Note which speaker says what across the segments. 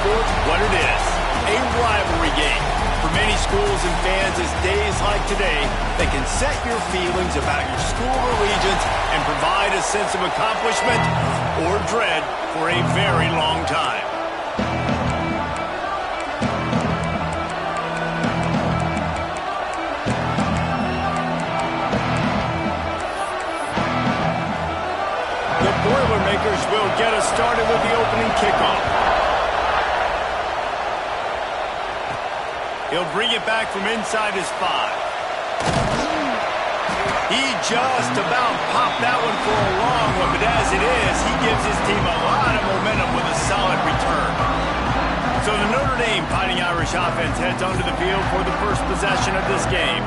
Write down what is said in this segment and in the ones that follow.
Speaker 1: sport what it is, a rivalry game. For many schools and fans, it's days like today that can set your feelings about your school allegiance and provide a sense of accomplishment or dread for a very long time. The Boilermakers will get us started with the opening kickoff. He'll bring it back from inside his 5. He just about popped that one for a long one, but as it is, he gives his team a lot of momentum with a solid return. So the Notre Dame Fighting Irish offense heads onto the field for the first possession of this game.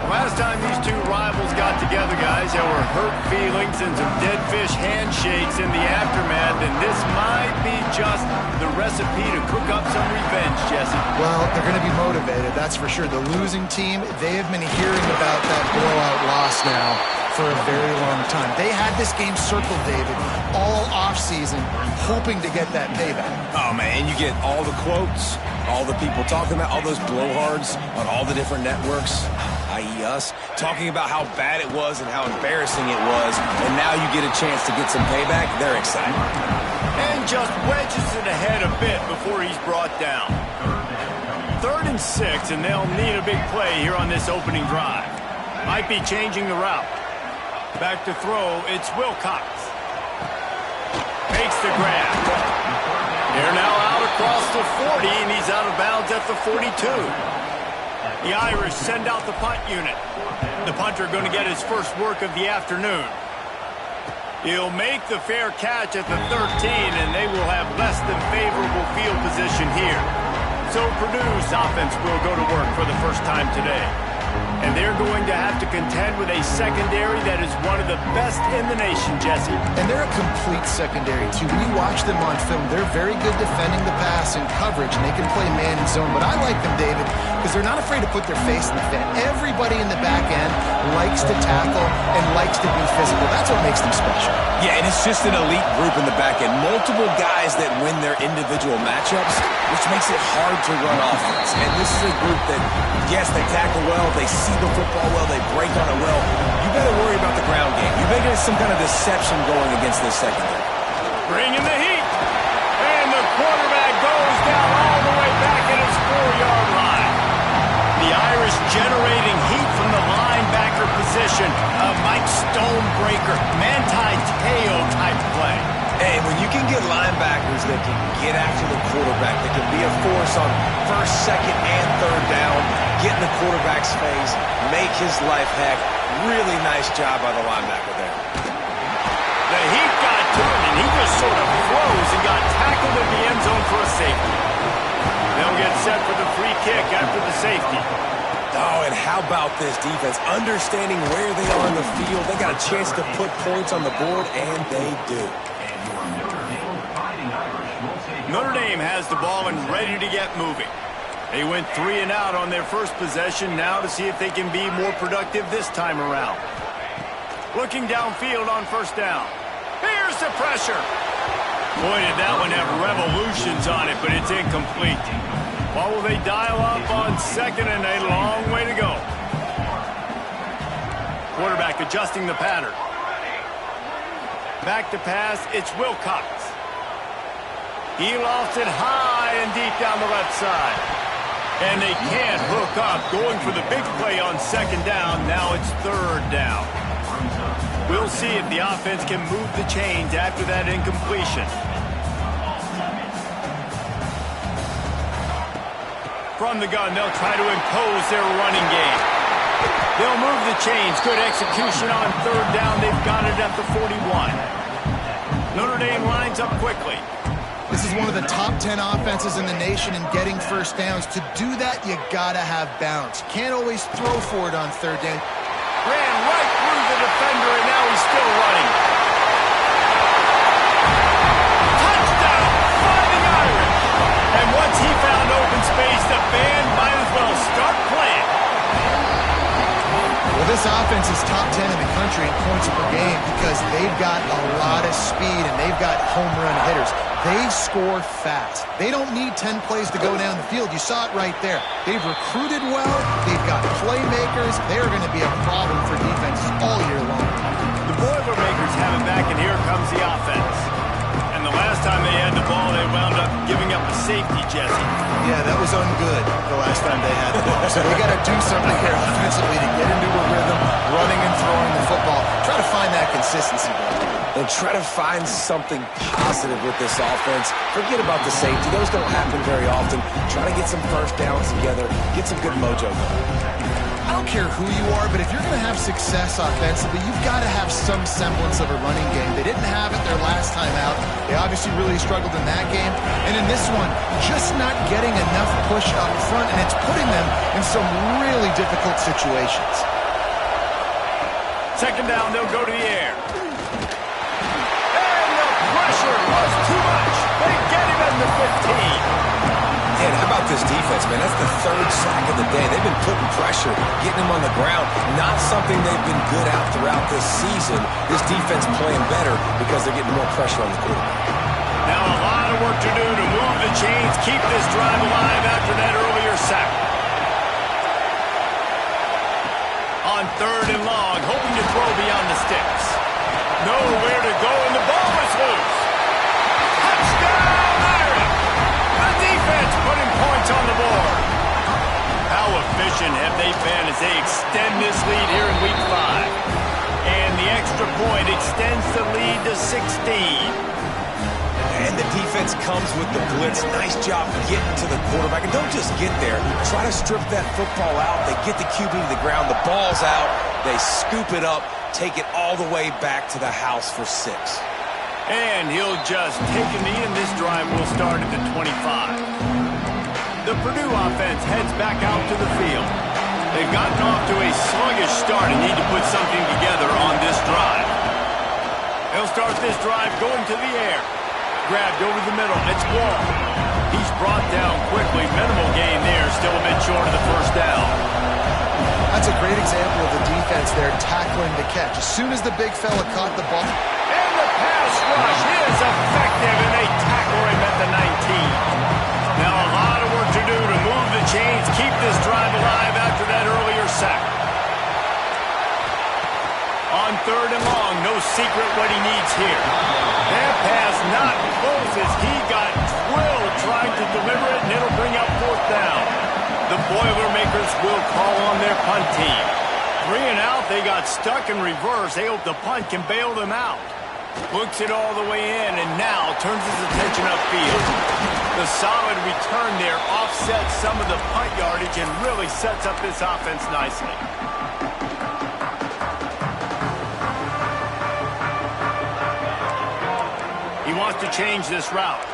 Speaker 1: Last time these two rivals got together, guys, there were hurt feelings and some dead fish handshakes in the aftermath, and this might be just the recipe to cook up some revenge, Jesse.
Speaker 2: Well, they're going to be motivated, that's for sure. The losing team, they have been hearing about that blowout loss now for a very long time. They had this game circled, David, all offseason, hoping to get that payback.
Speaker 3: Oh, man, you get all the quotes, all the people talking about, all those blowhards on all the different networks, i.e. us, talking about how bad it was and how embarrassing it was, and now you get a chance to get some payback. They're excited.
Speaker 1: And just wedges it ahead a bit before he's brought down. 3rd and 6, and they'll need a big play here on this opening drive. Might be changing the route. Back to throw, it's Wilcox. Makes the grab. They're now out across the 40, and he's out of bounds at the 42. The Irish send out the punt unit. The punter going to get his first work of the afternoon. He'll make the fair catch at the 13, and they will have less than favorable field position here. So Purdue's offense will go to work for the first time today. And they're going to have to contend with a secondary that is one of the best in the nation, Jesse.
Speaker 2: And they're a complete secondary, too. When you watch them on film, they're very good defending the pass and coverage, and they can play man and zone. But I like them, David, because they're not afraid to put their face in the fan. Everybody in the back end likes to tackle and likes to be physical. That's what makes them special.
Speaker 3: Yeah, and it's just an elite group in the back end. Multiple guys that win their individual matchups, which makes it hard to run offense. And this is a group that, yes, they tackle well, they see the football well, they break on it well. You better worry about the ground game. You better get some kind of deception going against this secondary.
Speaker 1: Bringing the heat. And the quarterback goes down all the way back at his 4-yard line. The Irish generating heat from the linebacker position. A Mike Stonebreaker, Manti-Te'o type play.
Speaker 3: Hey, when you can get linebackers that can get after the quarterback, that can be a force on 1st, 2nd, and 3rd down, get in the quarterback's face, make his life heck. Really nice job by the linebacker there.
Speaker 1: The heat got to him, and he just sort of froze and got tackled in the end zone for a safety. They'll get set for the free kick after the safety.
Speaker 3: Oh, and how about this defense? Understanding where they are in the field. They got a chance to put points on the board, and they do.
Speaker 1: Notre Dame has the ball and ready to get moving. They went 3 and out on their first possession, now to see if they can be more productive this time around. Looking downfield on 1st down. Here's the pressure. Boy, did that one have revolutions on it, but it's incomplete. What will they dial up on 2nd and a long way to go? Quarterback adjusting the pattern. Back to pass, it's Wilcox. He lofts it high and deep down the left side. And they can't hook up. Going for the big play on 2nd down. Now it's 3rd down. We'll see if the offense can move the chains after that incompletion. From the gun, they'll try to impose their running game. They'll move the chains. Good execution on 3rd down. They've got it at the 41. Notre Dame lines up quickly.
Speaker 2: This is one of the top 10 offenses in the nation in getting 1st downs. To do that, you gotta have bounce. Can't always throw for it on 3rd down.
Speaker 1: Ran right through the defender, and now he's still running. Touchdown, Fighting Irish. And once he found open space, the band might as well start playing.
Speaker 2: What This offense is top 10 in the country in points per game because they've got a lot of speed and they've got home run hitters. They score fast. They don't need 10 plays to go down the field. You saw it right there. They've recruited well. They've got playmakers. They're going to be a problem for defenses all year long.
Speaker 1: The Boilermakers have it back, and here comes the offense. And the last time they had the ball, they wound up giving up a safety, Jesse.
Speaker 2: Yeah, that was ungood the last time they had the ball. So they got to do something here offensively to get into a rhythm, running and throwing the football. Try to find that consistency, bro.
Speaker 3: And try to find something positive with this offense. Forget about the safety. Those don't happen very often. Try to get some first downs together. Get some good mojo going.
Speaker 2: I don't care who you are, but if you're going to have success offensively, you've got to have some semblance of a running game. They didn't have it their last time out. They obviously really struggled in that game. And in this one, just not getting enough push up front, and it's putting them in some really difficult situations.
Speaker 1: Second down, they'll go to the air. And the pressure was too much. They get him at the 15.
Speaker 3: Man, how about this defense, man? That's the third sack of the day. They've been putting pressure, getting him on the ground. Not something they've been good at throughout this season. This defense playing better because they're getting more pressure on the quarterback.
Speaker 1: Now a lot of work to do to move the chains, keep this drive alive after that earlier sack. On third and long, hoping to throw beyond the sticks. Nowhere to go, and the ball is loose. Touchdown, Irish! The defense putting points on the board. How efficient have they been as they extend this lead here in Week 5? And the extra point extends the lead to 16.
Speaker 3: And the defense comes with the blitz. Nice job getting to the quarterback. And don't just get there. Try to strip that football out. They get the QB to the ground. The ball's out. They scoop it up, take it all the way back to the house for 6.
Speaker 1: And he'll just take a knee, and this drive will start at the 25. The Purdue offense heads back out to the field. They've gotten off to a sluggish start and need to put something together on this drive. They'll start this drive going to the air. Grabbed over the middle. It's Wall. He's brought down quickly. Minimal gain there. Still a bit short of the first down.
Speaker 2: That's a great example of the defense there tackling the catch. As soon as the big fella caught the ball.
Speaker 1: And the pass rush is effective, and they tackle him at the 19. Now a lot of work to do to move the chains, keep this drive alive after that earlier sack. On third and long, no secret what he needs here. That pass not close as he got drilled trying to deliver it, and it'll bring up fourth down. The Boilermakers will call on their punt team. 3 and out, they got stuck in reverse. They hope the punt can bail them out. Looks it all the way in, and now turns his attention upfield. The solid return there offsets some of the punt yardage and really sets up this offense nicely. He wants to change this route.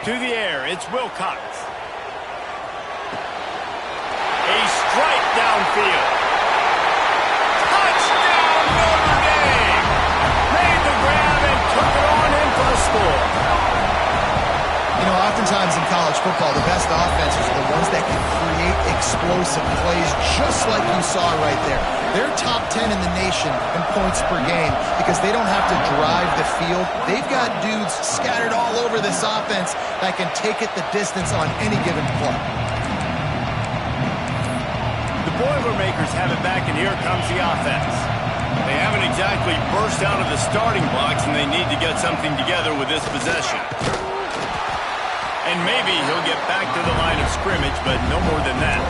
Speaker 1: To the air, it's Wilcox. A strike downfield. Touchdown, Notre Dame! Made the grab and took it on in for the score.
Speaker 2: You know, oftentimes in college football, the best offenses are the ones that can create explosive plays, just like you saw right there. They're top 10 in the nation in points per game because they don't have to drive the field. They've got dudes scattered all over this offense that can take it the distance on any given play.
Speaker 1: The Boilermakers have it back, and here comes the offense. They haven't exactly burst out of the starting blocks, and they need to get something together with this possession. And maybe he'll get back to the line of scrimmage, but no more than that.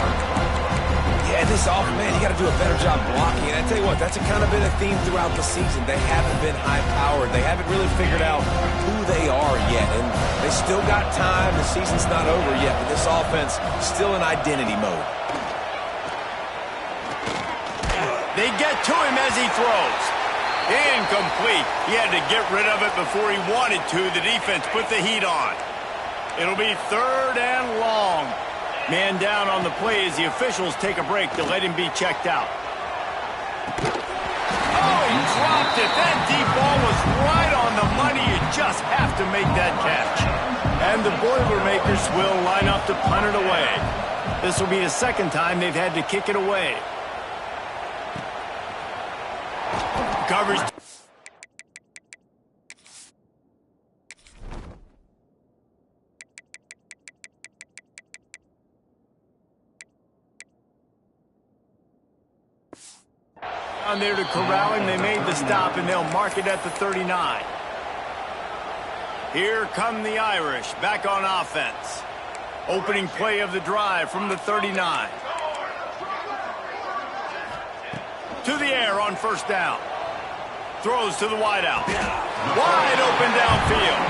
Speaker 3: Yeah, this offense, man, you got to do a better job blocking. And I tell you what, that's kind of been a theme throughout the season. They haven't been high-powered. They haven't really figured out who they are yet. And they still got time. The season's not over yet, but this offense still in identity mode.
Speaker 1: They get to him as he throws. Incomplete. He had to get rid of it before he wanted to. The defense put the heat on. It'll be third and long. Man down on the play as the officials take a break to let him be checked out. Oh, he dropped it. That deep ball was right on the money. You just have to make that catch. And the Boilermakers will line up to punt it away. This will be the second time they've had to kick it away. coverage. On there to corral him. They made the stop, and they'll mark it at the 39. Here come the Irish, back on offense. Opening play of the drive from the 39. To the air on first down. Throws to the wideout. Wide open downfield.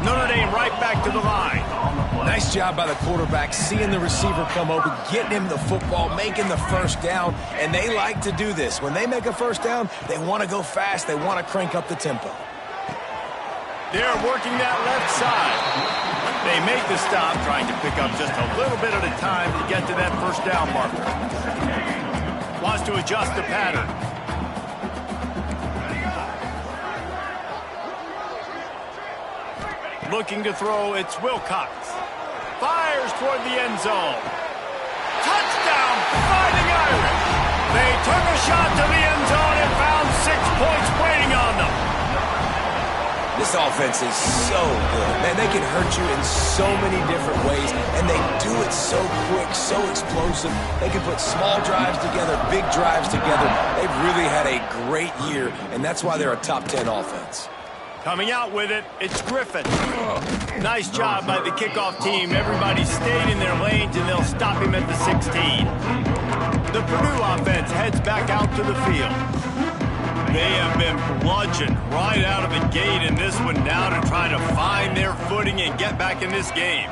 Speaker 1: Notre Dame right back to the line.
Speaker 3: Nice job by the quarterback, seeing the receiver come open, getting him the football, making the first down, and they like to do this. When they make a first down, they want to go fast. They want to crank up the tempo.
Speaker 1: They're working that left side. They make the stop, trying to pick up just a little bit at a time to get to that first down marker. Wants to adjust the pattern. Looking to throw, it's Wilcox. Fires toward the end zone. Touchdown, Fighting Irish. They took a shot to the end zone and found 6 points waiting on them.
Speaker 3: This offense is so good. Man, they can hurt you in so many different ways, and they do it so quick, so explosive. They can put small drives together, big drives together. They've really had a great year, and that's why they're a top 10 offense.
Speaker 1: Coming out with it, it's Griffin. Nice job by the kickoff team. Everybody stayed in their lanes, and they'll stop him at the 16. The Purdue offense heads back out to the field. They have been bludgeoned right out of the gate in this one now to try to find their footing and get back in this game.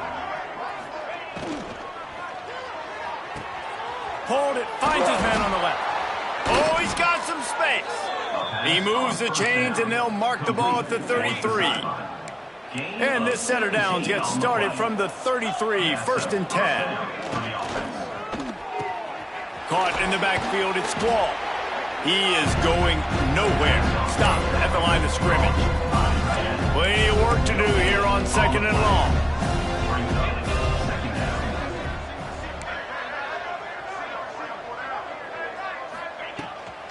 Speaker 1: Hold it, finds his man on the left. Oh, he's got some space. He moves the chains, and they'll mark the ball at the 33. And this center downs gets started from the 33, 1st and 10. Caught in the backfield, it's Squall. He is going nowhere. Stop at the line of scrimmage. Plenty of work to do here on 2nd and long.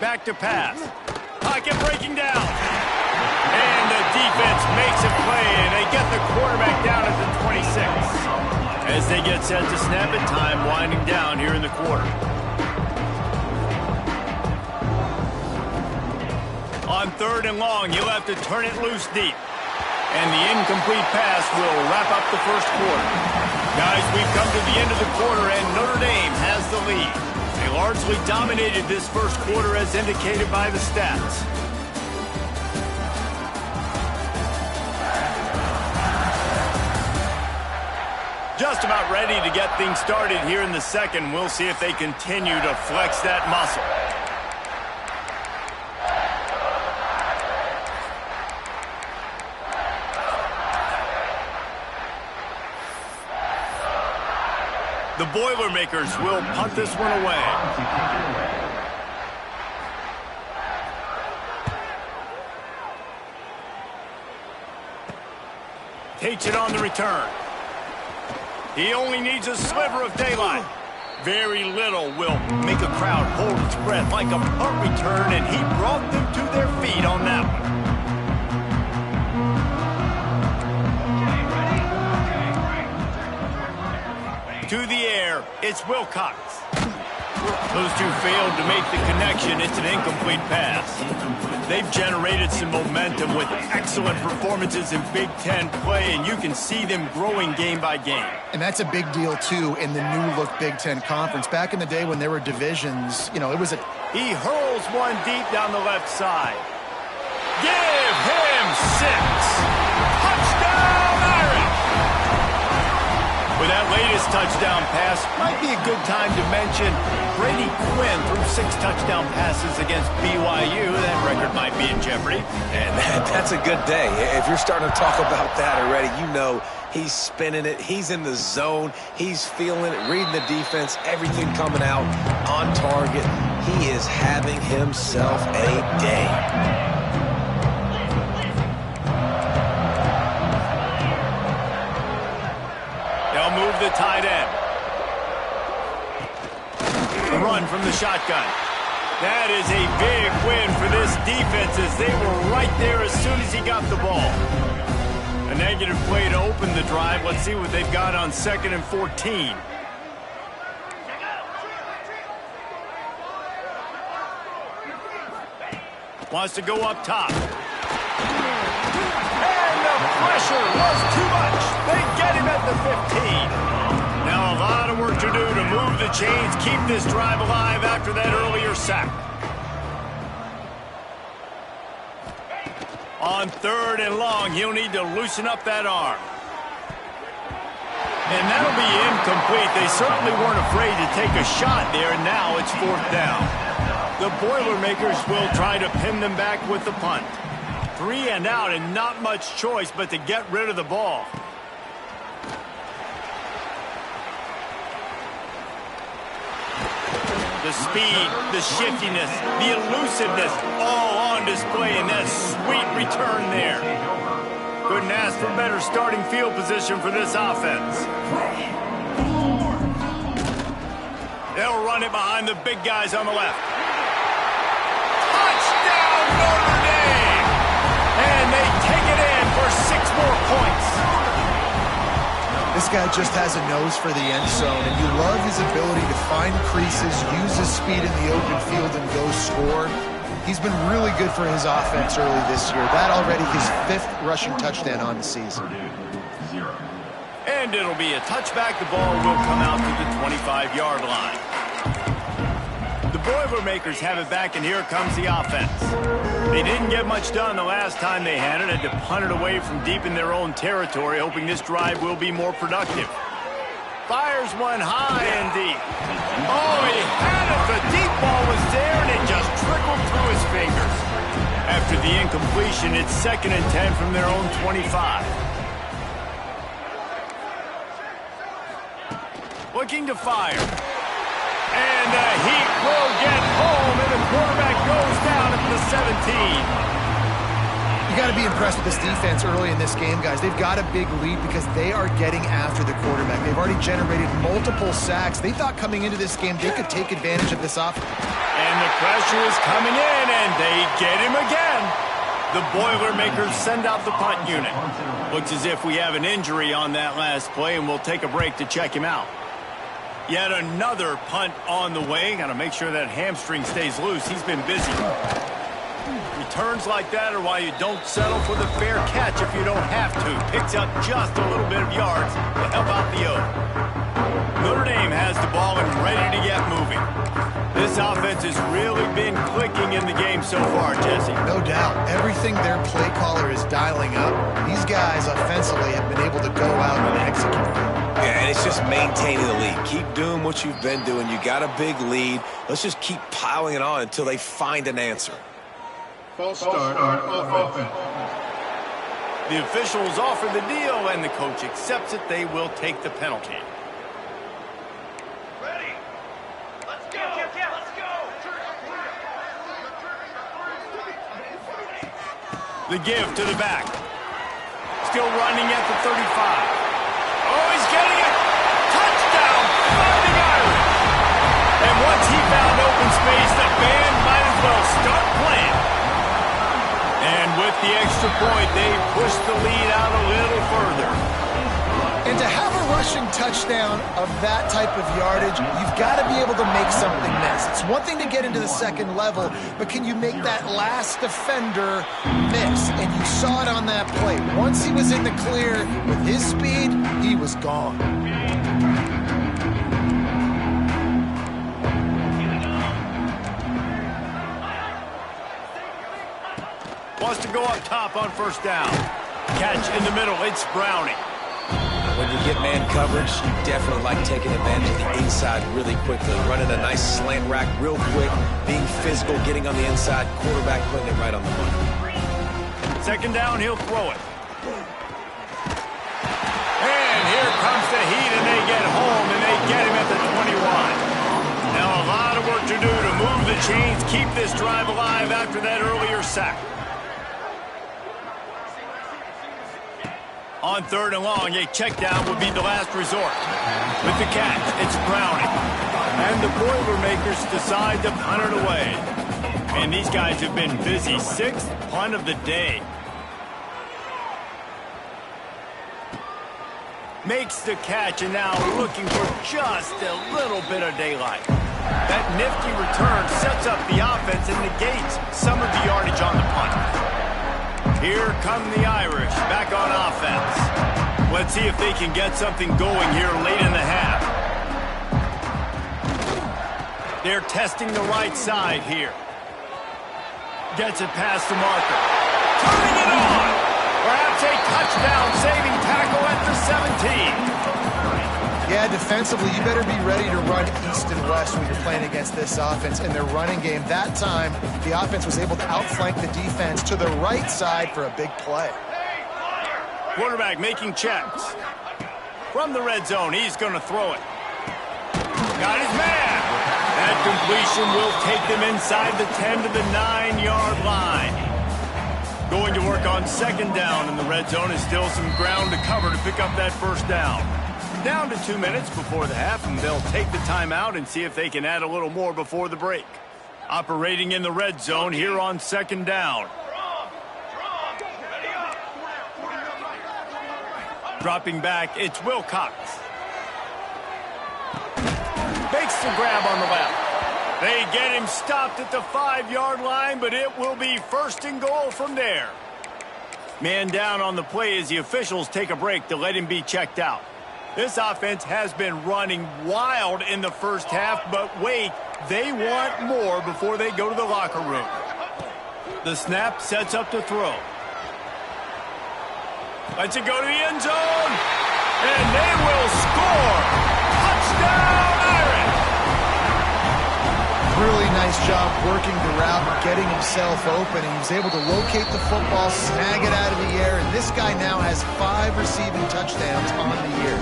Speaker 1: Back to pass. Pocket breaking down. And the defense makes a play, and they get the quarterback down at the 26. As they get set to snap it, time winding down here in the quarter. On 3rd and long, you'll have to turn it loose deep. And the incomplete pass will wrap up the first quarter. Guys, we've come to the end of the quarter, and Notre Dame has the lead. They largely dominated this first quarter as indicated by the stats. Just about ready to get things started here in the second. We'll see if they continue to flex that muscle. The Boilermakers will punt this one away. Takes it on the return. He only needs a sliver of daylight. Very little will make a crowd hold its breath like a punt return, and he brought them to their feet on that one. To the air, it's Wilcox. Those two failed to make the connection. It's an incomplete pass. They've generated some momentum with excellent performances in Big Ten play, and you can see them growing game by game.
Speaker 2: And that's a big deal, too, in the new-look Big Ten Conference. Back in the day when there were divisions, you know, it was a...
Speaker 1: He hurls one deep down the left side. Give him 6. Touchdown, Irish! With that latest touchdown pass, might be a good time to mention Brady Quinn threw 6 touchdown passes against BYU. That record might be in jeopardy.
Speaker 3: And that's a good day. If you're starting to talk about that already, you know he's spinning it. He's in the zone. He's feeling it, reading the defense, everything coming out on target. He is having himself a day.
Speaker 1: They'll move the tight end. The run from the shotgun. That is a big win for this defense as they were right there as soon as he got the ball. A negative play to open the drive. Let's see what they've got on 2nd and 14. Wants to go up top. And the pressure was too much. They get him at the 15. Now a lot of work to do to move the chains, keep this drive alive after that earlier sack. On 3rd and long, he'll need to loosen up that arm. And that'll be incomplete. They certainly weren't afraid to take a shot there, and now it's 4th down. The Boilermakers will try to pin them back with the punt. 3 and out and not much choice but to get rid of the ball. The speed, the shiftiness, the elusiveness, all on display in that sweet return there. Couldn't ask for better starting field position for this offense. They'll run it behind the big guys on the left. Touchdown, Notre Dame! And they take it in for 6 more points.
Speaker 2: This guy just has a nose for the end zone, and you love his ability to find creases, use his speed in the open field, and go score. He's been really good for his offense early this year. That already his 5th rushing touchdown on the season.
Speaker 1: And it'll be a touchback. The ball will come out to the 25-yard line. The Boilermakers have it back, and here comes the offense. They didn't get much done the last time they had it. Had to punt it away from deep in their own territory, hoping this drive will be more productive. Fires one high and deep. Oh, he had it. The deep ball was there, and it just trickled through his fingers. After the incompletion, it's 2nd and 10 from their own 25. Looking to fire. And the Heat will get home, and the quarterback goes down at the 17.
Speaker 2: You got to be impressed with this defense early in this game, guys. They've got a big lead because they are getting after the quarterback. They've already generated multiple sacks. They thought coming into this game they could take advantage of this offense.
Speaker 1: And the pressure is coming in, and they get him again. The Boilermakers send out the punt unit. Looks as if we have an injury on that last play, and we'll take a break to check him out. Yet another punt on the way. Got to make sure that hamstring stays loose. He's been busy. Returns like that are why you don't settle for the fair catch if you don't have to. Picks up just a little bit of yards to help out the O. Notre Dame has the ball and ready to get moving. This offense has really been clicking in the game so far, Jesse.
Speaker 2: No doubt. Everything their play caller is dialing up, these guys offensively have been able to go out and execute.
Speaker 3: Yeah, and it's just maintaining the lead. Keep doing what you've been doing. You got a big lead. Let's just keep piling it on until they find an answer.
Speaker 4: False start on offense.
Speaker 1: The officials offer the deal, and the coach accepts it. They will take the penalty.
Speaker 4: Ready? Let's go! Let's go!
Speaker 1: The give to the back. Still running at the 35. Oh, he's getting it! Touchdown! Fighting Irish! And once he found open space, the band might as well start playing. And with the extra point, they push the lead out a little further.
Speaker 2: And to have a rushing touchdown of that type of yardage, you've got to be able to make something miss. It's one thing to get into the second level, but can you make that last defender miss? And you saw it on that play. Once he was in the clear with his speed, he was gone.
Speaker 1: Wants to go up top on first down. Catch in the middle. It's Browning.
Speaker 3: When you get man coverage, you definitely like taking advantage of the inside really quickly. Running a nice slant rack real quick, being physical, getting on the inside, quarterback putting it right on the money.
Speaker 1: Second down, he'll throw it. And here comes the Heat, and they get home, and they get him at the 21. Now a lot of work to do to move the chains, keep this drive alive after that earlier sack. On third and long, a check down would be the last resort. With the catch, it's Browning. And the Boilermakers decide to punt it away. And these guys have been busy. 6th punt of the day. Makes the catch and now looking for just a little bit of daylight. That nifty return sets up the offense and negates some of the yardage on the punt. Here come the Irish back on offense. Let's see if they can get something going here late in the half. They're testing the right side here. Gets it past the marker. Turning it on! Perhaps a touchdown-saving tackle at the 17.
Speaker 2: Yeah, defensively, you better be ready to run east and west when you're playing against this offense. In their running game, that time, the offense was able to outflank the defense to the right side for a big play.
Speaker 1: Quarterback making checks. From the red zone, he's going to throw it. Got his man. That completion will take them inside the 10 to the 9-yard line. Going to work on 2nd down, and the red zone is still some ground to cover to pick up that 1st down. Down to 2 minutes before the half, and they'll take the timeout and see if they can add a little more before the break. Operating in the red zone here on 2nd down. Dropping back, it's Wilcox. Makes the grab on the left. They get him stopped at the 5-yard line, but it will be 1st and goal from there. Man down on the play as the officials take a break to let him be checked out. This offense has been running wild in the 1st half, but wait, they want more before they go to the locker room. The snap sets up to throw. Lets it go to the end zone, and they will score. Touchdown, Irish!
Speaker 2: Really nice job working the route and getting himself open. He was able to locate the football, snag it out of the air, and this guy now has 5 receiving touchdowns on the year.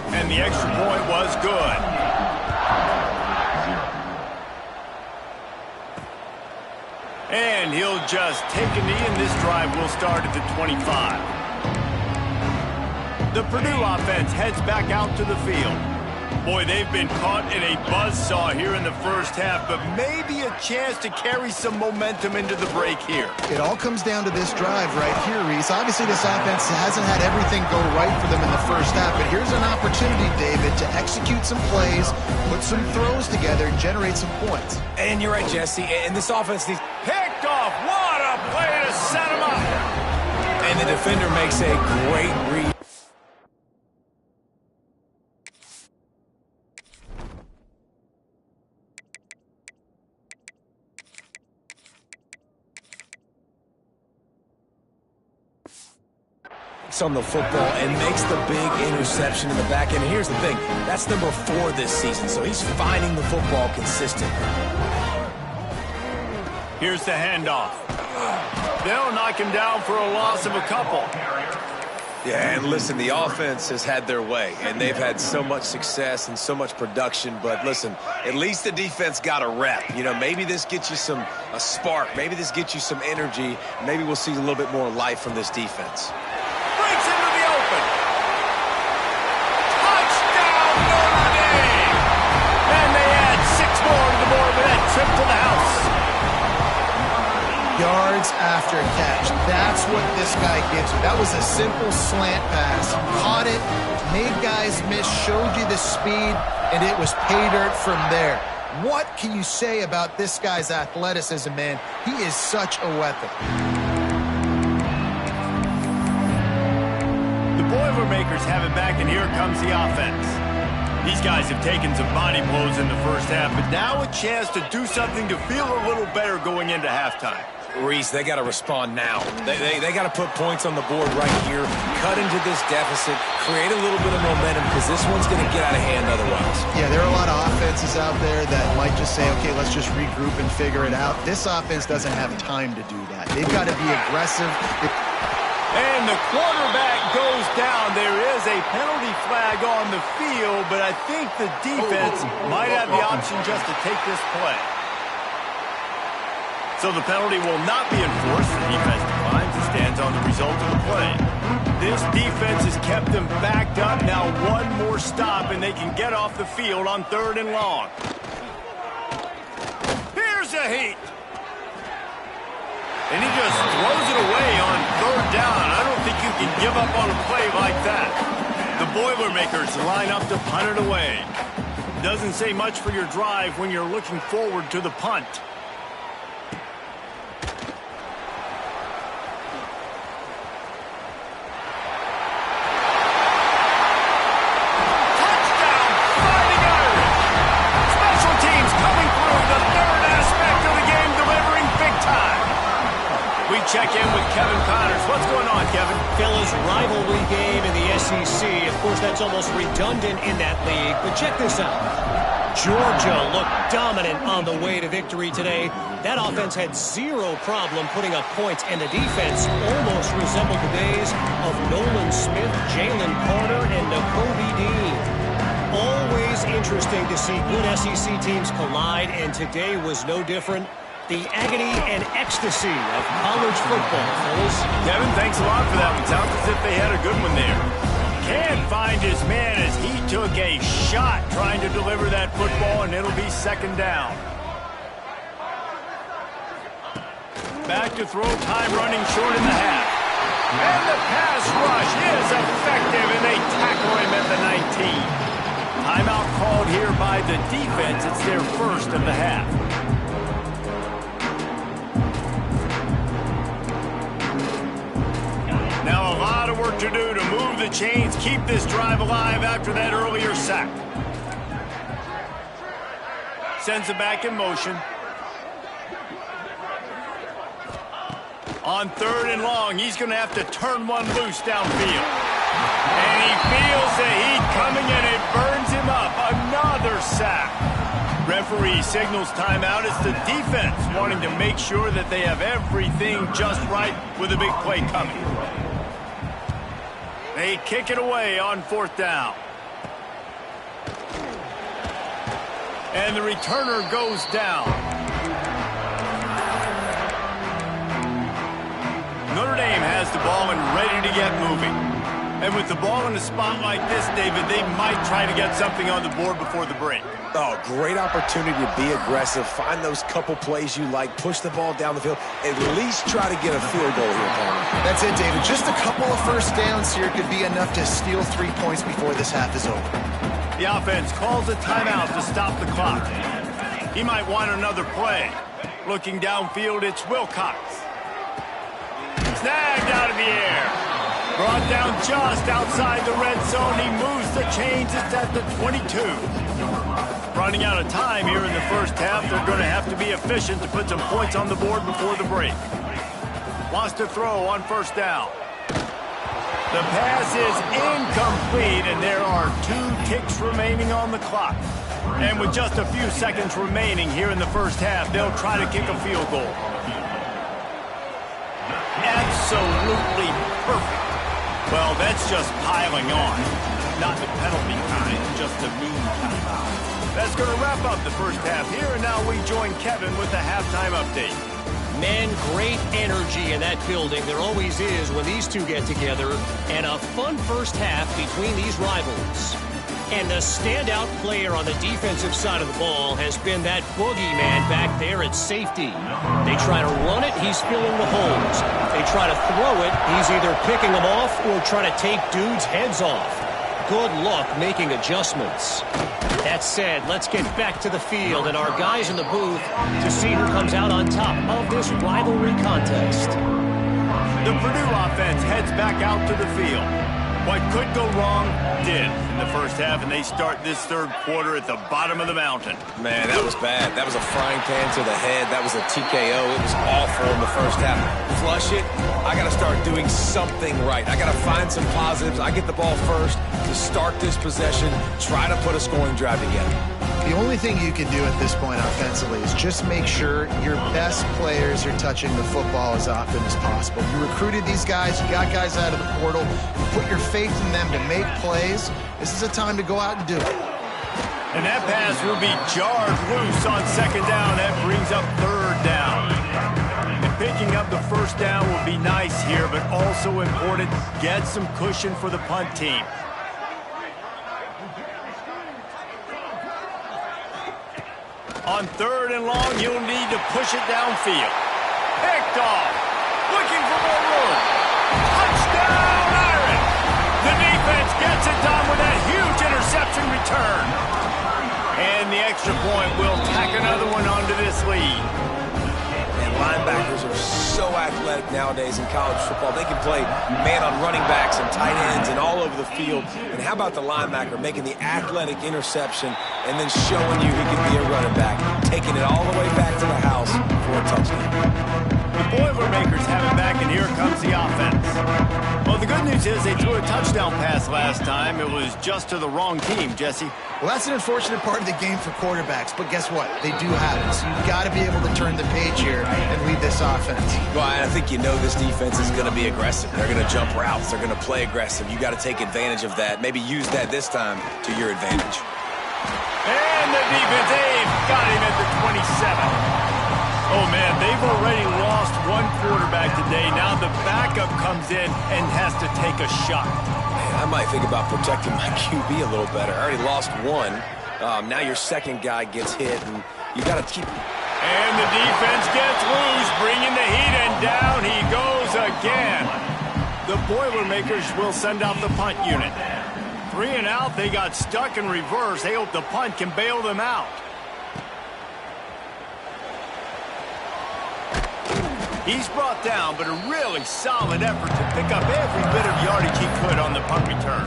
Speaker 1: And the extra point was good. And he'll just take a knee, and this drive will start at the 25. The Purdue offense heads back out to the field. Boy, they've been caught in a buzzsaw here in the 1st half, but maybe a chance to carry some momentum into the break here.
Speaker 2: It all comes down to this drive right here, Reese. Obviously, this offense hasn't had everything go right for them in the 1st half, but here's an opportunity, David, to execute some plays, put some throws together, and generate some points.
Speaker 3: And you're right, Jesse, and this offense needs...
Speaker 1: Picked off! What a play to set him up!
Speaker 3: And the defender makes a great read. On the football and makes the big interception in the back end. And here's the thing, that's number 4 this season, so he's finding the football consistently.
Speaker 1: Here's the handoff. They'll knock him down for a loss of a couple.
Speaker 3: Yeah, and listen, the offense has had their way, and they've had so much success and so much production, but listen, at least the defense got a rep. You know, maybe this gets you a spark, maybe this gets you some energy, maybe we'll see a little bit more life from this defense.
Speaker 1: Breaks into the open. Touchdown, Notre Dame! And they add 6 more to the board with that trip to the house.
Speaker 2: Yards after catch. That's what this guy gives you. That was a simple slant pass. Caught it, made guys miss, showed you the speed, and it was pay dirt from there. What can you say about this guy's athleticism, man? He is such a weapon.
Speaker 1: The Boilermakers have it back, and here comes the offense. These guys have taken some body blows in the 1st half, but now a chance to do something to feel a little better going into halftime.
Speaker 3: Reese, they got to respond now. They got to put points on the board right here, cut into this deficit, create a little bit of momentum, because this one's going to get out of hand otherwise.
Speaker 2: Yeah, there are a lot of offenses out there that might just say, okay, let's just regroup and figure it out. This offense doesn't have time to do that. They've got to be aggressive.
Speaker 1: And the quarterback goes down. There is a penalty flag on the field, but I think the defense might have the option just to take this play. So the penalty will not be enforced. The defense declines and stands on the result of the play. This defense has kept them backed up. Now one more stop, and they can get off the field on 3rd and long. There's the heat. And he just throws it away on third down. I don't think you can give up on a play like that. The Boilermakers line up to punt it away. Doesn't say much for your drive when you're looking forward to the punt. Touchdown, Fighting Irish. Special teams coming through the third aspect of the game, delivering big time. We check in with Kevin Connors. What's going on, Kevin?
Speaker 5: Fellas, rivalry game in the SEC. Of course, that's almost redundant in that league. But check this out. Georgia looked dominant on the way to victory today. That offense had zero problem putting up points, and the defense almost resembled the days of Nolan Smith, Jalen Carter, and Nakobe Dean. Always interesting to see good SEC teams collide, and today was no different. The agony and ecstasy of college football, fellas.
Speaker 1: Kevin, thanks a lot for that one. Sounds as if they had a good one there. Can't find his man as he took a shot trying to deliver that football, and it'll be second down. Back to throw, time running short in the half. And the pass rush is effective, and they tackle him at the 19. Timeout called here by the defense. It's their first of the half. Now a lot of work to do to move the chains, keep this drive alive after that earlier sack. Sends it back in motion. On third and long, he's going to have to turn one loose downfield. And he feels the heat coming and it burns him up. Another sack. Referee signals timeout. It's the defense wanting to make sure that they have everything just right with a big play coming. They kick it away on fourth down. And the returner goes down. Notre Dame has the ball and ready to get moving. And with the ball in a spot like this, David, they might try to get something on the board before the break.
Speaker 3: Oh, great opportunity to be aggressive. Find those couple plays you like. Push the ball down the field. At least try to get a field goal here, Palmer.
Speaker 2: That's it, David. Just a couple of first downs here could be enough to steal 3 points before this half is over.
Speaker 1: The offense calls a timeout to stop the clock. He might want another play. Looking downfield, it's Wilcox. Snagged out of the air. Brought down just outside the red zone. He moves the chains. It's at the 22. Running out of time here in the first half. They're going to have to be efficient to put some points on the board before the break. Wants to throw on first down. The pass is incomplete, and there are 2 ticks remaining on the clock. And with just a few seconds remaining here in the first half, they'll try to kick a field goal. Absolutely perfect. Well, that's just piling on. Not the penalty kind, just the mean kind. That's going to wrap up the first half here, and now we join Kevin with the halftime update.
Speaker 5: Man, great energy in that building. There always is when these two get together. And a fun first half between these rivals. And the standout player on the defensive side of the ball has been that boogeyman back there at safety. They try to run it, he's filling the holes. They try to throw it, he's either picking them off or trying to take dudes' heads off. Good luck making adjustments. That said, let's get back to the field and our guys in the booth to see who comes out on top of this rivalry contest.
Speaker 1: The Purdue offense heads back out to the field. What could go wrong did in the first half, and they start this third quarter at the bottom of the mountain.
Speaker 3: Man, that was bad. That was a frying pan to the head. That was a TKO. It was awful in the first half. Flush it. I got to start doing something right. I got to find some positives. I get the ball first to start this possession, try to put a scoring drive together.
Speaker 2: The only thing you can do at this point offensively is just make sure your best players are touching the football as often as possible. You recruited these guys, you got guys out of the portal, you put your faith in them to make plays. This is a time to go out and do it.
Speaker 1: And that pass will be jarred loose on second down. That brings up third down. And picking up the first down will be nice here, but also important, get some cushion for the punt team. On 3rd and long, you'll need to push it downfield. Picked off. Looking for more room. Touchdown, Irish! The defense gets it done with that huge interception return. And the extra point will tack another one onto this lead.
Speaker 3: And linebackers are so athletic nowadays in college football. They can play man on running backs and tight ends and all over the field. And how about the linebacker making the athletic interception and then showing you he can be a running back, taking it all the way back to the house for a touchdown.
Speaker 1: The Boilermakers have it back, and here comes the offense. Well, the good news is they threw a touchdown pass last time. It was just to the wrong team, Jesse.
Speaker 2: Well, that's an unfortunate part of the game for quarterbacks, but guess what? They do have it, so you've got to be able to turn the page here and lead this offense.
Speaker 3: Well, I think you know this defense is going to be aggressive. They're going to jump routes. They're going to play aggressive. You got to take advantage of that. Maybe use that this time to your advantage.
Speaker 1: And the defense, they've got him at the 27. Oh, man, they've already lost one quarterback today. Now the backup comes in and has to take a shot.
Speaker 3: Man, I might think about protecting my QB a little better. I already lost one. Now your second guy gets hit, and you got to keep...
Speaker 1: And the defense gets loose, bringing the heat, and down he goes again. The Boilermakers will send out the punt unit. 3 and out, they got stuck in reverse. They hope the punt can bail them out. He's brought down, but a really solid effort to pick up every bit of yardage he could on the punt return.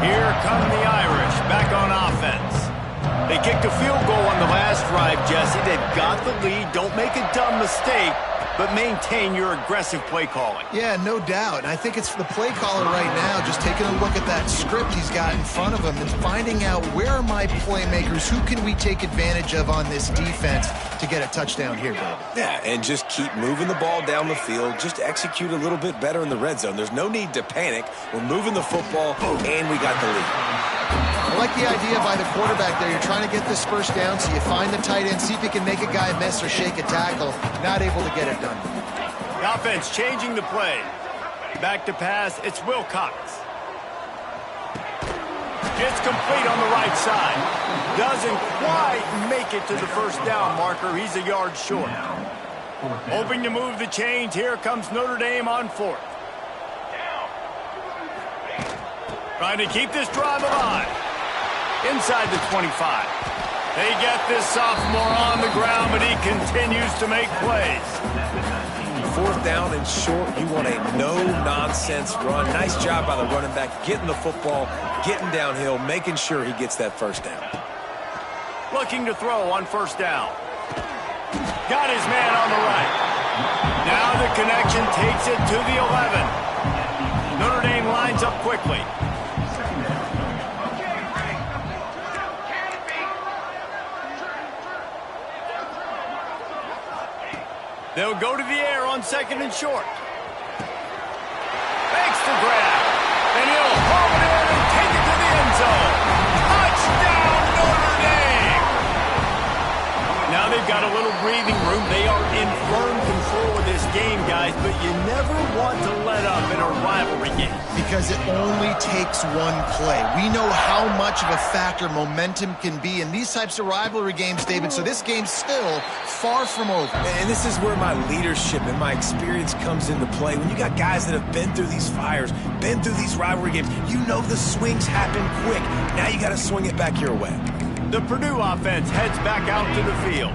Speaker 1: Here come the Irish, back on offense. They kicked a field goal on the last drive, Jesse. They've got the lead. Don't make a dumb mistake, but maintain your aggressive play calling.
Speaker 2: Yeah, no doubt. And I think it's the play caller right now just taking a look at that script he's got in front of him and finding out where are my playmakers, who can we take advantage of on this defense to get a touchdown here, David.
Speaker 3: Yeah, and just keep moving the ball down the field. Just execute a little bit better in the red zone. There's no need to panic. We're moving the football, and we got the lead.
Speaker 2: I like the idea by the quarterback there. You're trying to get this first down, so you find the tight end, see if you can make a guy miss or shake a tackle. Not able to get it done.
Speaker 1: The offense changing the play. Back to pass, it's Wilcox. It's complete on the right side. Doesn't quite make it to the first down marker. He's a yard short. Hoping to move the chains. Here comes Notre Dame on 4th. Trying to keep this drive alive. Inside the 25. They get this sophomore on the ground, but he continues to make plays.
Speaker 3: 4th down and short, you want a no-nonsense run. Nice job by the running back, getting the football, getting downhill, making sure he gets that first down.
Speaker 1: Looking to throw on 1st down. Got his man on the right. Now the connection takes it to the 11. Notre Dame lines up quickly. They'll go to the air on 2nd and short. Makes the grab. And he'll haul it in and take it to the end zone. Touchdown, Notre Dame! Now they've got a little breathing room. They are in firm control of this game, guys, but you never want to let up in a rivalry game.
Speaker 2: Because it only takes one play. We know how much of a factor momentum can be in these types of rivalry games, David, so this game's still far from over.
Speaker 3: And this is where my leadership and my experience comes into play. When you got guys that have been through these fires, been through these rivalry games, you know the swings happen quick. Now you got to swing it back your way.
Speaker 1: The Purdue offense heads back out to the field.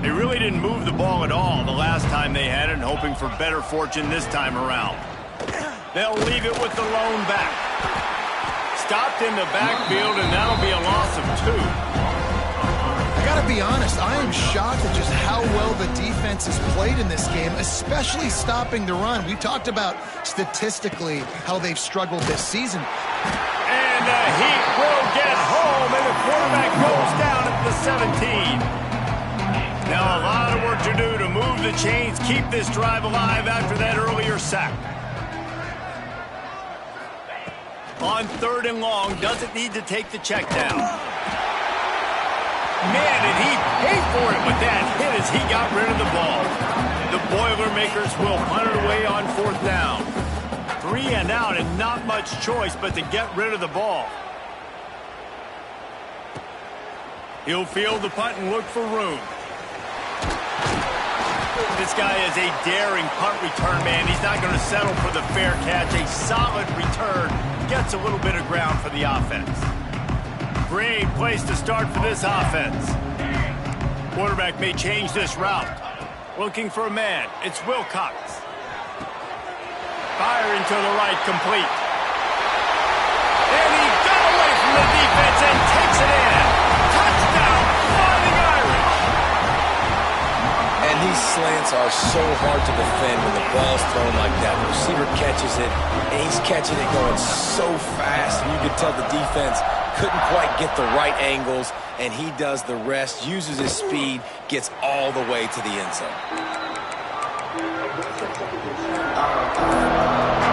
Speaker 1: They really didn't move the ball at all the last time they had it, hoping for better fortune this time around. They'll leave it with the lone back. Stopped in the backfield, and that'll be a loss of 2.
Speaker 2: I gotta be honest, I am shocked at just how well the defense has played in this game, especially stopping the run. We talked about statistically how they've struggled this season.
Speaker 1: And the Heat will get home, and the quarterback goes down at the 17. Now a lot of work to do to move the chains, keep this drive alive after that earlier sack. On 3rd and long, doesn't need to take the check down. Man, did he pay for it with that hit as he got rid of the ball. The Boilermakers will punt it away on 4th down. 3 and out, and not much choice but to get rid of the ball. He'll field the punt and look for room. This guy is a daring punt return man. He's not going to settle for the fair catch. A solid return gets a little bit of ground for the offense. Great place to start for this offense. Quarterback may change this route. Looking for a man. It's Wilcox. Firing to the right, complete. And he got away from the defense and takes it in. Touchdown, Fighting Irish.
Speaker 3: And these slants are so hard to defend when the ball's thrown like that. The receiver catches it, and he's catching it going so fast. And you can tell the defense couldn't quite get the right angles, and he does the rest, uses his speed, gets all the way to the end zone.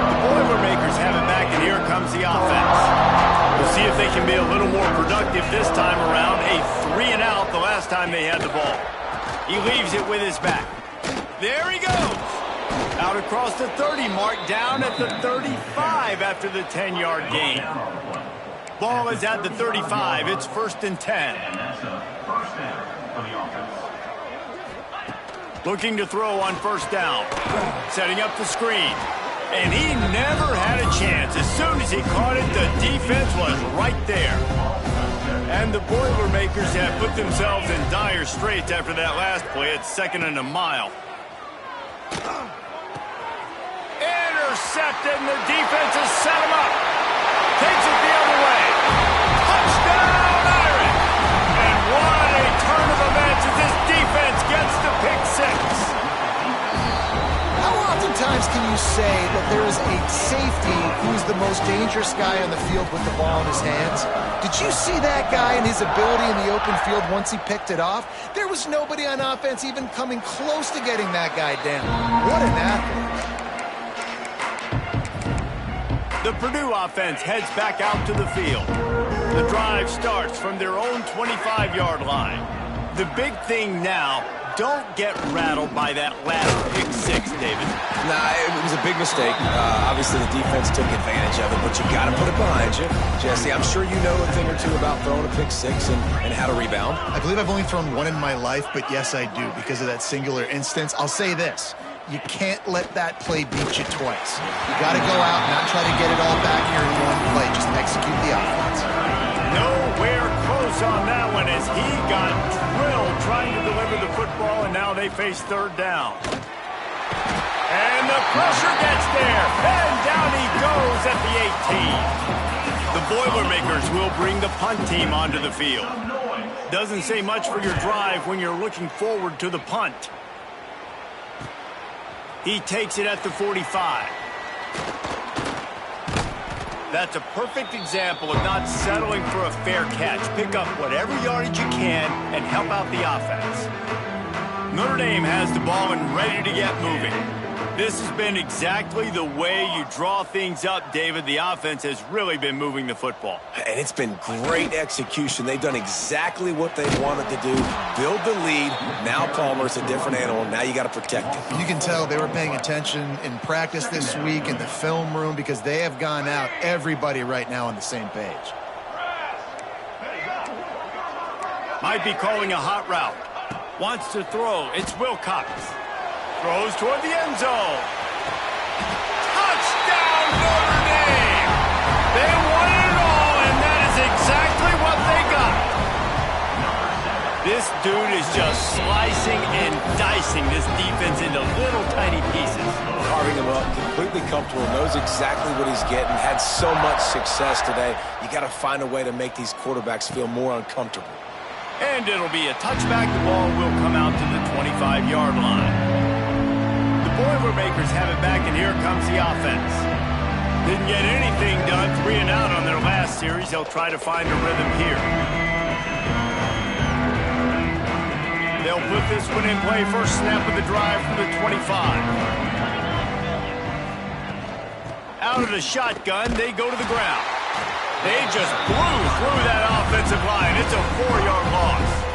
Speaker 1: The Boilermakers have it back, and here comes the offense. We'll see if they can be a little more productive this time around. A 3-and-out the last time they had the ball. He leaves it with his back. There he goes. Out across the 30 mark, down at the 35 after the 10-yard gain. Ball is at the 35. It's 1st and 10. Looking to throw on 1st down. Setting up the screen. And he never had a chance. As soon as he caught it, the defense was right there. And the Boilermakers have put themselves in dire straits after that last play. It's 2nd and a mile. Intercepted, and the defense has set him up. Takes it the other way. Touchdown, Irish! And what a turn of events as this defense gets the pick 6.
Speaker 2: How oftentimes can you say that there is a safety who's the most dangerous guy on the field with the ball in his hands? Did you see that guy and his ability in the open field once he picked it off? There was nobody on offense even coming close to getting that guy down. What an athlete.
Speaker 1: The Purdue offense heads back out to the field. The drive starts from their own 25-yard line. The big thing now, don't get rattled by that last pick 6, David.
Speaker 3: Nah, it was a big mistake. Obviously, the defense took advantage of it, but you got to put it behind you. Jesse, I'm sure you know a thing or two about throwing a pick 6 and how to rebound.
Speaker 2: I believe I've only thrown one in my life, but yes, I do because of that singular instance. I'll say this. You can't let that play beat you twice. You got to go out and not try to get it all back here in one play. Just execute the offense.
Speaker 1: Nowhere close on that one as he got drilled trying to deliver the football, and now they face 3rd down. And the pressure gets there, and down he goes at the 18. The Boilermakers will bring the punt team onto the field. Doesn't say much for your drive when you're looking forward to the punt. He takes it at the 45. That's a perfect example of not settling for a fair catch. Pick up whatever yardage you can and help out the offense. Notre Dame has the ball and ready to get moving. This has been exactly the way you draw things up, David. The offense has really been moving the football.
Speaker 3: And it's been great execution. They've done exactly what they wanted to do. Build the lead. Now Palmer's a different animal. Now you got to protect him.
Speaker 2: You can tell they were paying attention in practice this week in the film room because they have gone out, everybody right now on the same page.
Speaker 1: Might be calling a hot route. Wants to throw. It's Wilcox. Throws toward the end zone. Touchdown, Notre Dame! They wanted it all, and that is exactly what they got. This dude is just slicing and dicing this defense into little tiny pieces.
Speaker 3: Carving him up, completely comfortable, knows exactly what he's getting, had so much success today. You got to find a way to make these quarterbacks feel more uncomfortable.
Speaker 1: And it'll be a touchback. The ball will come out to the 25-yard line. Boilermakers have it back, and here comes the offense. Didn't get anything done, 3-and-out on their last series. They'll try to find a rhythm here. They'll put this one in play. First snap of the drive from the 25. Out of the shotgun, they go to the ground. They just blew through that offensive line. It's a 4-yard loss.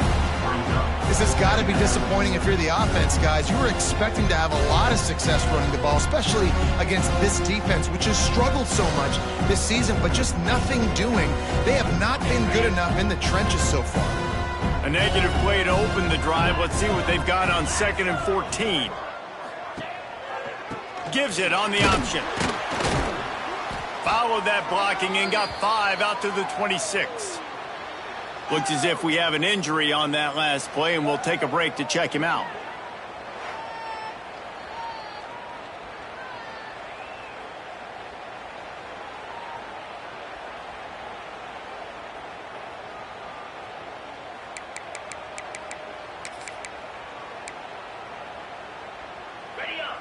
Speaker 2: This has got to be disappointing if you're the offense, guys. You were expecting to have a lot of success running the ball, especially against this defense, which has struggled so much this season, but just nothing doing. They have not been good enough in the trenches so far.
Speaker 1: A negative play to open the drive. Let's see what they've got on 2nd and 14. Gives it on the option. Followed that blocking and got 5 out to the 26. Looks as if we have an injury on that last play, and we'll take a break to check him out.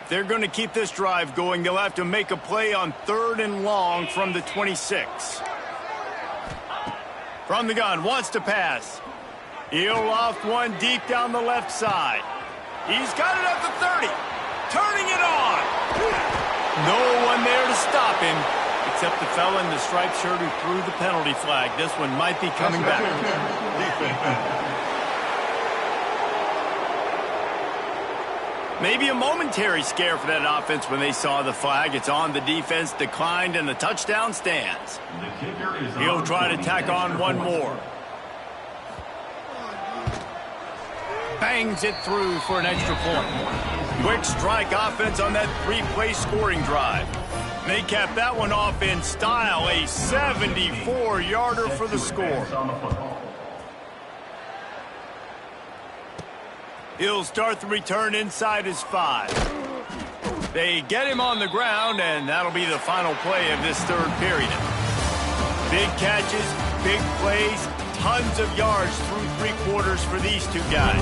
Speaker 1: They're going to keep this drive going. They'll have to make a play on 3rd and long from the 26. From the gun, wants to pass. He'll loft one deep down the left side. He's got it up to 30. Turning it on. No one there to stop him, except the fella in the striped shirt who threw the penalty flag. This one might be coming back. Maybe a momentary scare for that offense when they saw the flag. It's on, the defense declined, and the touchdown stands. He'll try to tack on one more. Bangs it through for an extra point. Quick strike offense on that 3-play scoring drive. They capped that one off in style, a 74-yarder for the score. He'll start the return inside his 5. They get him on the ground, and that'll be the final play of this 3rd period. Big catches, big plays, tons of yards through 3 quarters for these two guys.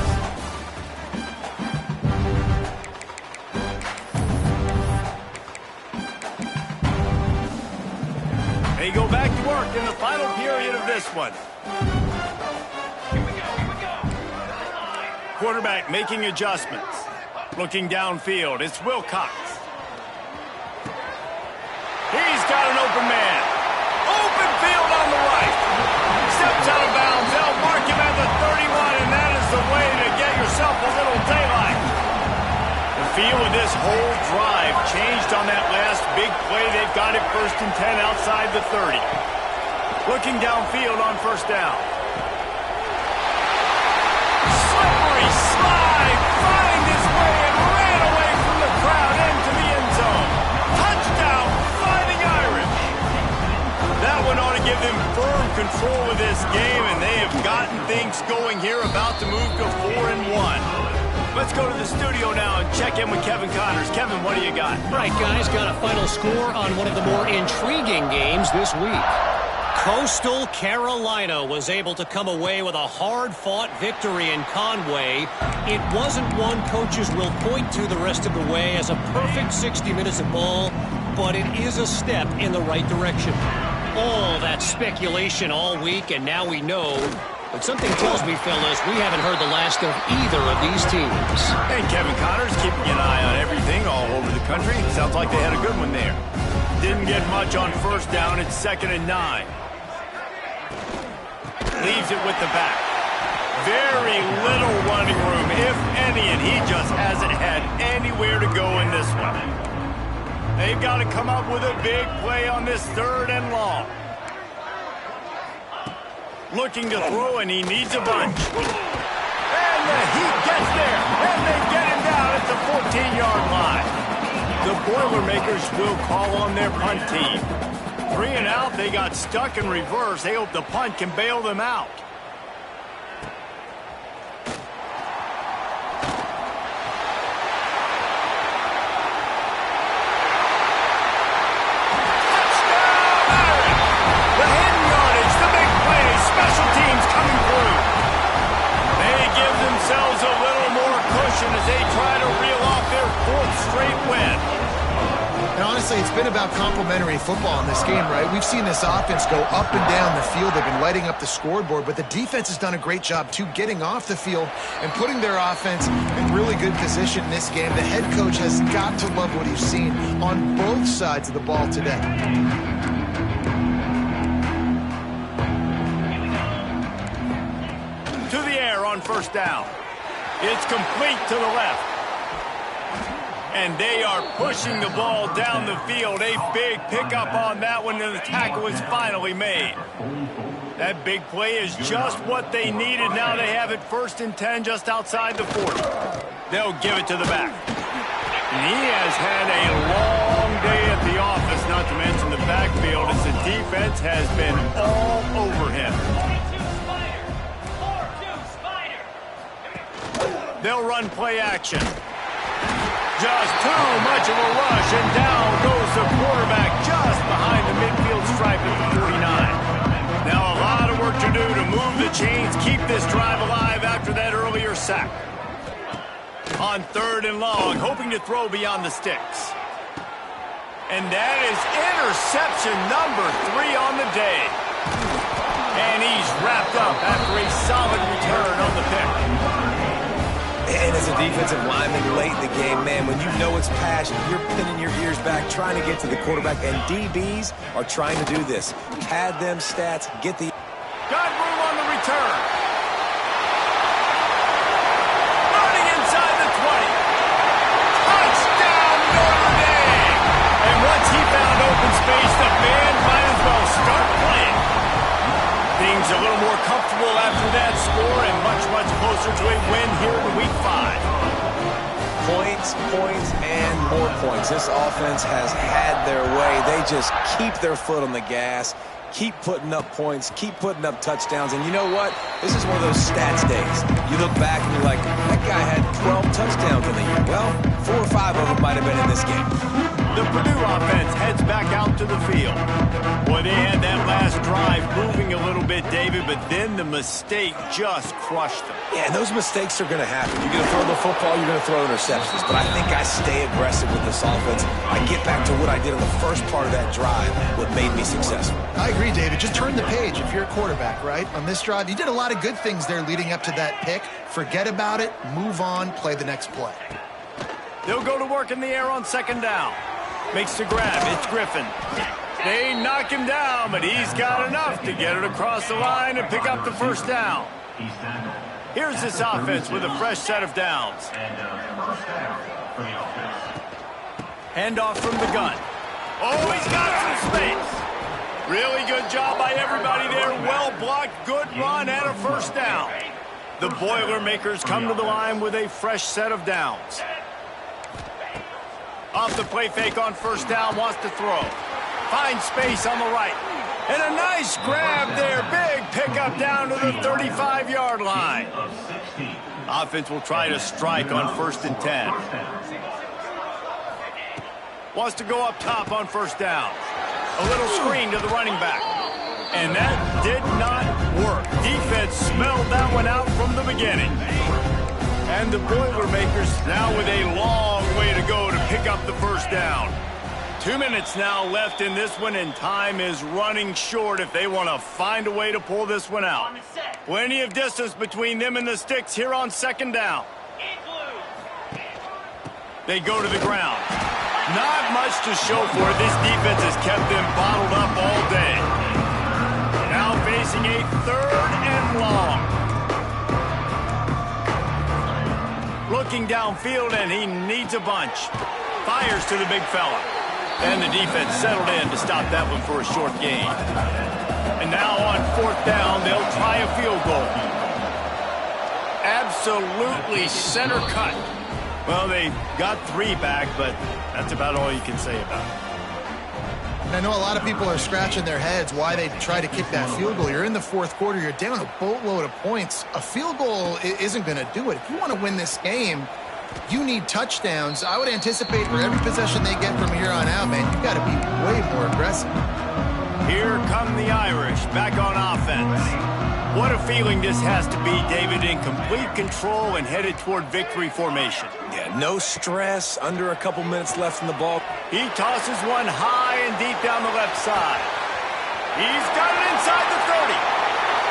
Speaker 1: They go back to work in the final period of this one. Quarterback making adjustments. Looking downfield, it's Wilcox. He's got an open man. Open field on the right. Steps out of bounds. They'll mark him at the 31, and that is the way to get yourself a little daylight. The feel of this whole drive changed on that last big play. They've got it 1st and 10 outside the 30. Looking downfield on 1st down. Slide, find his way, and ran away from the crowd into the end zone. Touchdown, Fighting Irish. That one ought to give them firm control of this game, and they have gotten things going here, about to move to 4-1. Let's go to the studio now and check in with Kevin Connors. Kevin, what do you got?
Speaker 5: Right, guys, got a final score on one of the more intriguing games this week. Coastal Carolina was able to come away with a hard-fought victory in Conway. It wasn't one coaches will point to the rest of the way as a perfect 60 minutes of ball, but it is a step in the right direction. All that speculation all week, and now we know. But something tells me, fellas, we haven't heard the last of either of these teams.
Speaker 1: Hey, Kevin Connors, keeping an eye on everything all over the country. Sounds like they had a good one there. Didn't get much on 1st down. It's 2nd and 9. Leaves it with the back. Very little running room, if any, and he just hasn't had anywhere to go in this one. They've got to come up with a big play on this 3rd and long. Looking to throw, and he needs a bunch. And the Heat gets there, and they get him down at the 14-yard line. The Boilermakers will call on their punt team. 3 and out, they got stuck in reverse. They hope the punt can bail them out. Touchdown, Irish! The hidden yardage, the big play, special teams coming through. They give themselves a little more cushion as they try to reel off their 4th straight win.
Speaker 2: And honestly, it's been about complementary football in this game, right? We've seen this offense go up and down the field. They've been lighting up the scoreboard, but the defense has done a great job, too, getting off the field and putting their offense in really good position in this game. The head coach has got to love what he's seen on both sides of the ball today.
Speaker 1: To the air on 1st down. It's complete to the left. And they are pushing the ball down the field. A big pickup on that one, and the tackle is finally made. That big play is just what they needed. Now they have it 1st and 10 just outside the 40. They'll give it to the back. And he has had a long day at the office, not to mention the backfield, as the defense has been all over him. They'll run play action. Just too much of a rush, and down goes the quarterback just behind the midfield stripe at the 49. Now a lot of work to do to move the chains, keep this drive alive after that earlier sack. On 3rd and long, hoping to throw beyond the sticks. And that is interception number 3 on the day. And he's wrapped up after a solid return on the pick.
Speaker 3: And as a defensive lineman late in the game, man, when you know it's passion, you're pinning your ears back, trying to get to the quarterback, and DBs are trying to do this. Pad them stats, get the...
Speaker 1: Got room on the return. Running inside the 20. Touchdown, Notre Dame! And once he found open space, the band might as well start playing. Things a little more comfortable after that score and much, much closer to a win here in Week 5.
Speaker 3: Points, points, and more points. This offense has had their way. They just keep their foot on the gas, keep putting up points, keep putting up touchdowns. And you know what? This is one of those stats days. You look back and you're like, that guy had 12 touchdowns in the year. Well, 4 or 5 of them might have been in this game.
Speaker 1: The Purdue offense heads back out to the field. Boy, they had that last drive moving a little bit, David, but then the mistake just crushed them.
Speaker 3: Yeah, and those mistakes are going to happen. You're going to throw the football, you're going to throw interceptions. But I think I stay aggressive with this offense. I get back to what I did in the first part of that drive, what made me successful.
Speaker 2: I agree, David. Just turn the page if you're a quarterback, right? On this drive, you did a lot of good things there leading up to that pick. Forget about it, move on, play the next play.
Speaker 1: They'll go to work in the air on 2nd down. Makes the grab. It's Griffin. They knock him down, but he's got enough to get it across the line and pick up the 1st down. Here's this offense with a fresh set of downs. Handoff from the gun. Oh, he's got some space. Really good job by everybody there. Well blocked, good run, and a 1st down. The Boilermakers come to the line with a fresh set of downs. Off the play fake on 1st down, wants to throw. Finds space on the right. And a nice grab there. Big pickup down to the 35-yard line. Offense will try to strike on 1st and 10. Wants to go up top on 1st down. A little screen to the running back. And that did not work. Defense smelled that one out from the beginning. And the Boilermakers now with a long way to go to pick up the 1st down. 2 minutes now left in this one, and time is running short if they want to find a way to pull this one out. Plenty of distance between them and the sticks here on 2nd down. They go to the ground. Not much to show for it. This defense has kept them bottled up all day. Now facing a 3rd and long. Looking downfield, and he needs a bunch. Fires to the big fella. And the defense settled in to stop that one for a short gain. And now on 4th down, they'll try a field goal. Absolutely center cut. Well, they got 3 back, but that's about all you can say about it.
Speaker 2: And I know a lot of people are scratching their heads why they try to kick that field goal. You're in the 4th quarter. You're down a boatload of points. A field goal isn't going to do it. If you want to win this game, you need touchdowns. I would anticipate for every possession they get from here on out, man, you've got to be way more aggressive.
Speaker 1: Here come the Irish back on offense. What a feeling this has to be, David, in complete control and headed toward victory formation.
Speaker 3: Yeah, no stress, under a couple minutes left in the ball.
Speaker 1: He tosses one high and deep down the left side. He's got it inside the 30.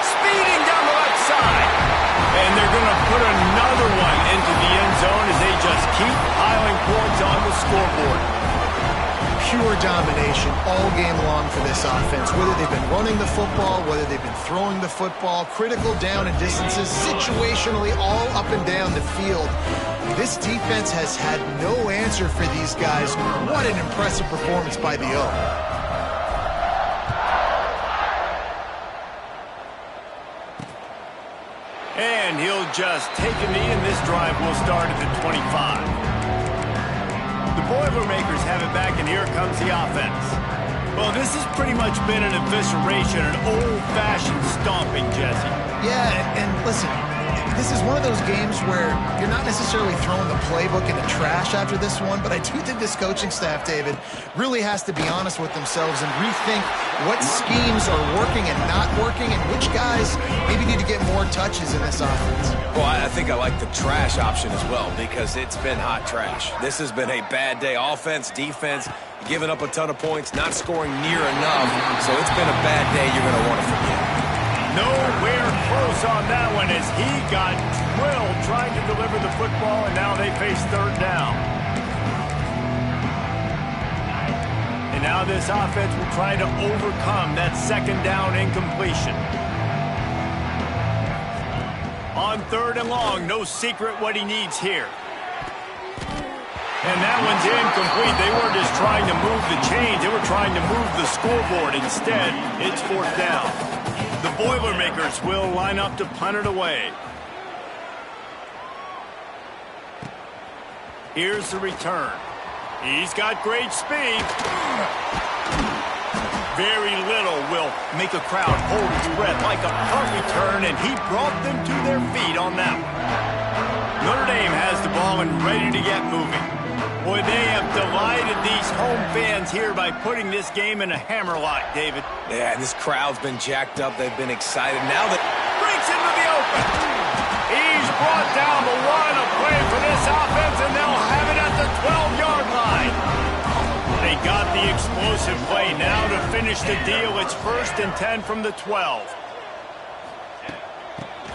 Speaker 1: Speeding down the left side. And they're going to put another one into the end zone as they just keep piling points on the scoreboard.
Speaker 2: pure domination all game long for this offense. Whether they've been running the football, whether they've been throwing the football, critical down and distances, situationally all up and down the field. This defense has had no answer for these guys. What an impressive performance by the O.
Speaker 1: And he'll just take a knee, and this drive will start at the 25. The Boilermakers have it back, and here comes the offense. Well, this has pretty much been an evisceration, an old-fashioned stomping, Jesse.
Speaker 2: Yeah, and listen, this is one of those games where you're not necessarily throwing the playbook in the trash after this one, but I do think this coaching staff, David, really has to be honest with themselves and rethink what schemes are working and not working and which guys maybe need to get more touches in this offense.
Speaker 3: Well, I think I like the trash option as well because it's been hot trash. This has been a bad day. Offense, defense, giving up a ton of points, not scoring near enough. So it's been a bad day you're going to want to forget.
Speaker 1: Nowhere close on that one as he got drilled trying to deliver the football, and now they face third down. And now this offense will try to overcome that second down incompletion. On third and long, no secret what he needs here. And that one's incomplete. They weren't just trying to move the chains. They were trying to move the scoreboard. Instead, it's fourth down. The Boilermakers will line up to punt it away. Here's the return. He's got great speed. Very little will make a crowd hold its breath like a punt return, and he brought them to their feet on that one. Notre Dame has the ball and ready to get moving. Boy, they have delighted these home fans here by putting this game in a hammerlock, David.
Speaker 3: Yeah, this crowd's been jacked up. They've been excited. Now that
Speaker 1: Breaks into the open. He's brought down the one, a play for this offense, and they'll have it at the 12-yard line. They got the explosive play. Now to finish the deal, it's 1st and 10 from the 12.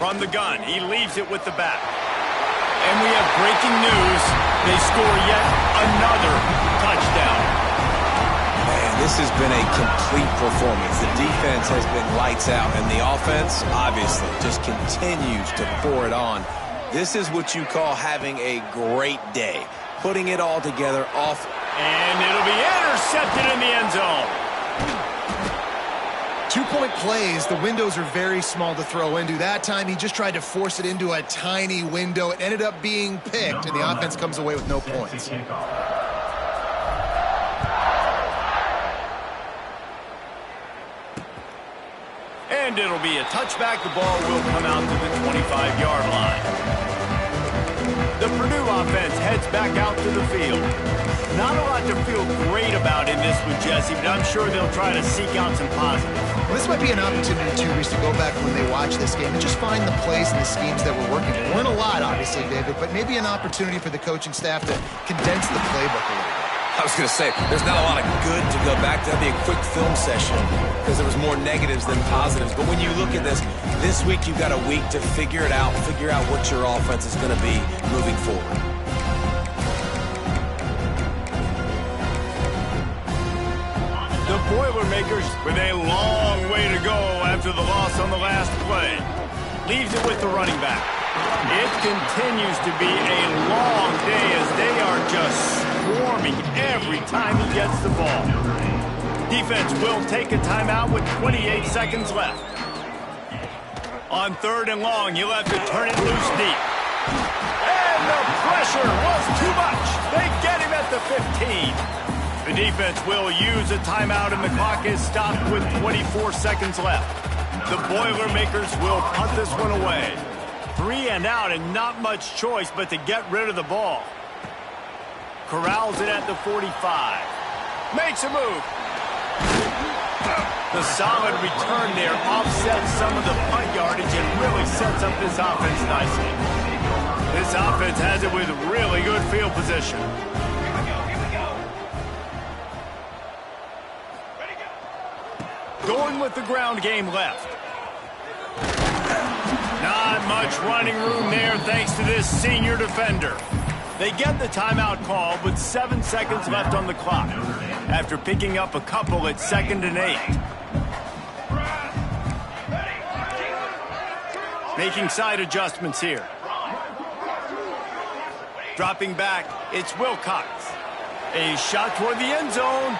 Speaker 1: From the gun, he leaves it with the back. And we have breaking news. They score yet another touchdown.
Speaker 3: Man, this has been a complete performance. The defense has been lights out, and the offense, obviously, just continues to pour it on. This is what you call having a great day. Putting it all together off.
Speaker 1: And it'll be intercepted in the end zone.
Speaker 2: 2-point plays, the windows are very small to throw into. That time, he just tried to force it into a tiny window. It ended up being picked, and the offense comes away with no points.
Speaker 1: And it'll be a touchback. The ball will come out to the 25-yard line. The Purdue offense heads back out to the field. Not a lot to feel great about in this one, Jesse, but I'm sure they'll try to seek out some positives.
Speaker 2: Well, this might be an opportunity, too, Reese, to go back when they watch this game and just find the plays and the schemes that were working. There weren't a lot, obviously, David, but maybe an opportunity for the coaching staff to condense the playbook a little bit.
Speaker 3: I was going to say, there's not a lot of good to go back to. That'd be a quick film session because there was more negatives than positives. But when you look at this week you've got a week to figure it out, figure out what your offense is going to be moving forward.
Speaker 1: The Boilermakers with a long way to go after the loss on the last play. Leaves it with the running back. It continues to be a long day as they are just swarming every time he gets the ball. Defense will take a timeout with 28 seconds left. On third and long, you'll have to turn it loose deep. And the pressure was too much. They get him at the 15. The defense will use a timeout, and the clock is stopped with 24 seconds left. The Boilermakers will punt this one away. 3 and out, and not much choice but to get rid of the ball. Corrals it at the 45. Makes a move. The solid return there offsets some of the punt yardage and really sets up this offense nicely. This offense has it with really good field position. Going with the ground game left. Not much running room there thanks to this senior defender. They get the timeout call with 7 seconds left on the clock. after picking up a couple at 2nd and 8. Making side adjustments here. Dropping back, it's Wilcox. A shot toward the end zone.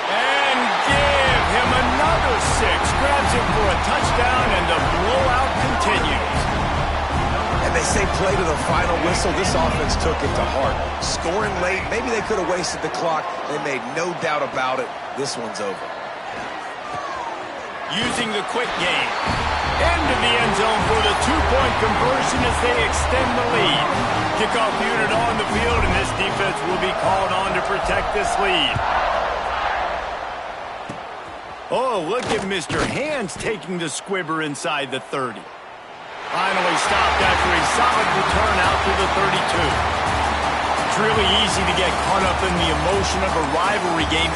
Speaker 1: And give him another 6. Grabs him for a touchdown, and the blowout continues.
Speaker 3: And they say play to the final whistle. This offense took it to heart. Scoring late, maybe they could have wasted the clock. They made no doubt about it. This one's over.
Speaker 1: Using the quick game. Into the end zone for the 2-point conversion as they extend the lead. Kickoff unit on the field, and this defense will be called on to protect this lead. Oh, look at Mr. Hands taking the squibber inside the 30. Finally stopped after a solid return out to the 32. It's really easy to get caught up in the emotion of a rivalry game.